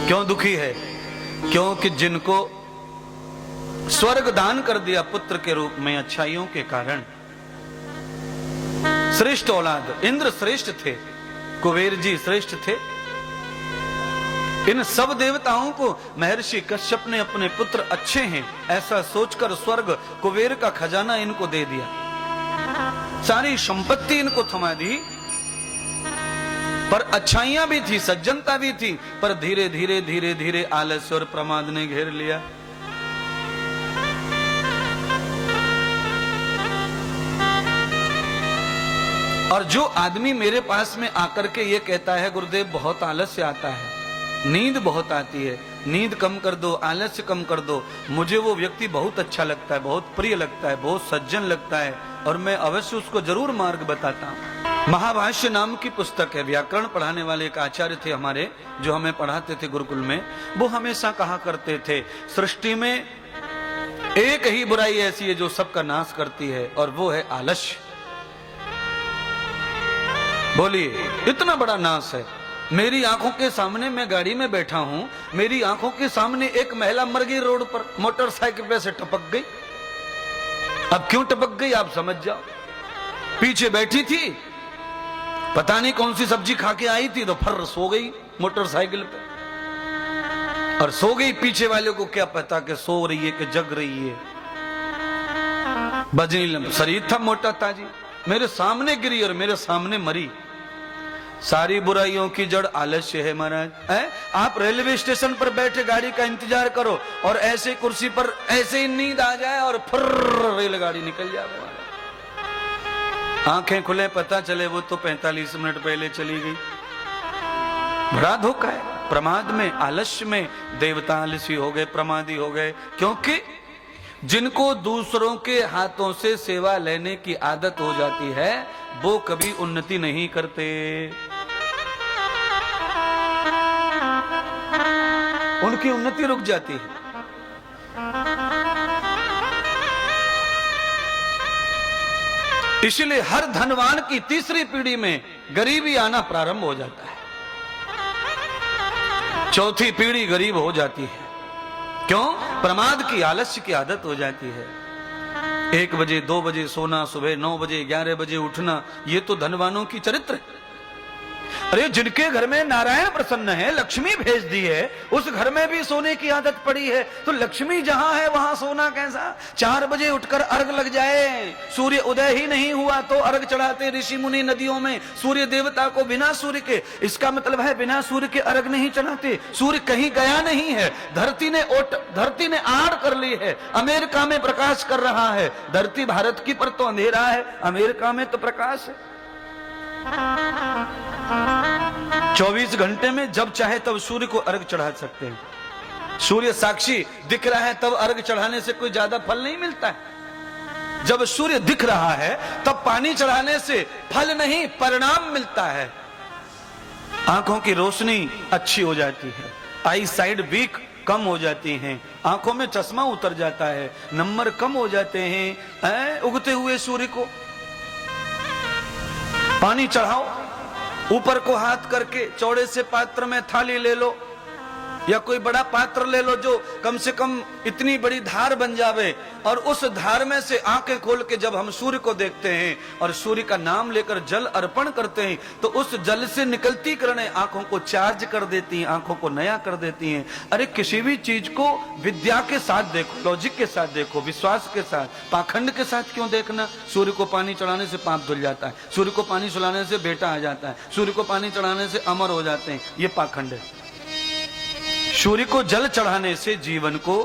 क्यों दुखी है? क्योंकि जिनको स्वर्ग दान कर दिया पुत्र के रूप में अच्छाइयों के कारण, श्रेष्ठ औलाद, इंद्र श्रेष्ठ थे, कुबेर जी श्रेष्ठ थे, इन सब देवताओं को महर्षि कश्यप ने अपने पुत्र अच्छे हैं ऐसा सोचकर स्वर्ग कुबेर का खजाना इनको दे दिया, सारी संपत्ति इनको थमा दी। पर अच्छाइयां भी थी, सज्जनता भी थी, पर धीरे धीरे धीरे धीरे आलस्य और प्रमाद ने घेर लिया। और जो आदमी मेरे पास में आकर के ये कहता है गुरुदेव बहुत आलस्य आता है, नींद बहुत आती है, नींद कम कर दो, आलस्य कम कर दो, मुझे वो व्यक्ति बहुत अच्छा लगता है, बहुत प्रिय लगता है, बहुत सज्जन लगता है, और मैं अवश्य उसको जरूर मार्ग बताता हूँ। महाभाष्य नाम की पुस्तक है, व्याकरण पढ़ाने वाले एक आचार्य थे हमारे, जो हमें पढ़ाते थे गुरुकुल में, वो हमेशा कहा करते थे सृष्टि में एक ही बुराई ऐसी है जो सबका नाश करती है, और वो है आलस्य। बोलिए, इतना बड़ा नाश है। मेरी आंखों के सामने, मैं गाड़ी में बैठा हूं, मेरी आंखों के सामने एक महिला मर गई रोड पर, मोटरसाइकिल पे से टपक गई। अब क्यों टपक गई आप समझ जाओ। पीछे बैठी थी, पता नहीं कौन सी सब्जी खा के आई थी, तो फर सो गई मोटरसाइकिल पे, और सो गई। पीछे वाले को क्या पता कि सो रही है कि जग रही है। बजनी शरीर था, मोटा ताजी, मेरे सामने गिरी और मेरे सामने मरी। सारी बुराइयों की जड़ आलस्य है महाराज। आप रेलवे स्टेशन पर बैठे गाड़ी का इंतजार करो और ऐसे कुर्सी पर ऐसे ही नींद आ जाए और फिर रेलगाड़ी निकल जाए। आंखें खुले, पता चले वो तो 45 मिनट पहले चली गई। बड़ा धोखा है प्रमाद में, आलस्य में। देवता आलसी हो गए, प्रमादी हो गए, क्योंकि जिनको दूसरों के हाथों से सेवा लेने की आदत हो जाती है वो कभी उन्नति नहीं करते, उनकी उन्नति रुक जाती है। इसलिए हर धनवान की तीसरी पीढ़ी में गरीबी आना प्रारंभ हो जाता है, चौथी पीढ़ी गरीब हो जाती है। क्यों? प्रमाद की, आलस्य की आदत हो जाती है। 1 बजे 2 बजे सोना, सुबह 9 बजे 11 बजे उठना, ये तो धनवानों की चरित्र है। अरे जिनके घर में नारायण प्रसन्न है, लक्ष्मी भेज दी है, उस घर में भी सोने की आदत पड़ी है, तो लक्ष्मी जहां है वहां सोना कैसा? 4 बजे उठकर अर्घ लग जाए, सूर्य उदय ही नहीं हुआ तो अर्घ चढ़ाते ऋषि मुनि नदियों में सूर्य देवता को बिना सूर्य के। इसका मतलब है बिना सूर्य के अर्घ नहीं चढ़ाते। सूर्य कहीं गया नहीं है, धरती ने आड़ कर ली है, अमेरिका में प्रकाश कर रहा है। धरती भारत की पर तो अंधेरा है, अमेरिका में तो प्रकाश है। 24 घंटे में जब चाहे तब सूर्य को अर्घ चढ़ा सकते हैं। सूर्य साक्षी दिख रहा है तब अर्घ चढ़ाने से कोई ज्यादा फल नहीं मिलता है। जब सूर्य दिख रहा है तब पानी चढ़ाने से फल नहीं परिणाम मिलता है। आंखों की रोशनी अच्छी हो जाती है, आई साइड वीक कम हो जाती हैं, आंखों में चश्मा उतर जाता है, नंबर कम हो जाते हैं। उगते हुए सूर्य को पानी चढ़ाओ, ऊपर को हाथ करके चौड़े से पात्र में थाली ले लो या कोई बड़ा पात्र ले लो जो कम से कम इतनी बड़ी धार बन जावे, और उस धार में से आंखें खोल के जब हम सूर्य को देखते हैं और सूर्य का नाम लेकर जल अर्पण करते हैं तो उस जल से निकलती किरणें आंखों को चार्ज कर देती हैं, आंखों को नया कर देती हैं। अरे किसी भी चीज को विद्या के साथ देखो, लॉजिक के साथ देखो, विश्वास के साथ, पाखंड के साथ क्यों देखना? सूर्य को पानी चढ़ाने से पाप धुल जाता है, सूर्य को पानी चढ़ाने से बेटा आ जाता है, सूर्य को पानी चढ़ाने से अमर हो जाते हैं, ये पाखंड है। सूर्य को जल चढ़ाने से जीवन को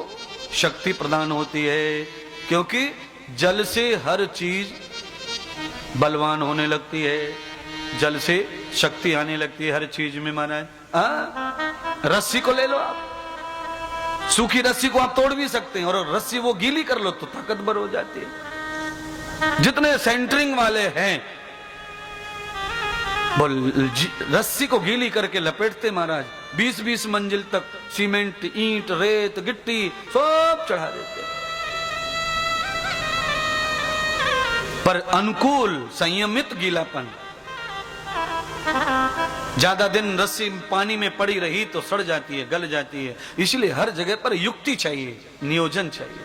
शक्ति प्रदान होती है, क्योंकि जल से हर चीज बलवान होने लगती है, जल से शक्ति आने लगती है हर चीज में। माना है रस्सी को ले लो आप, सूखी रस्सी को आप तोड़ भी सकते हैं, और रस्सी वो गीली कर लो तो ताकतवर हो जाती है। जितने सेंटरिंग वाले हैं वो रस्सी को गीली करके लपेटते महाराज, 20-20 मंजिल तक सीमेंट, ईंट, रेत, गिट्टी सब चढ़ा देते। पर अनुकूल संयमित गीलापन ज्यादा दिन रस्सी पानी में पड़ी रही तो सड़ जाती है, गल जाती है। इसलिए हर जगह पर युक्ति चाहिए, नियोजन चाहिए।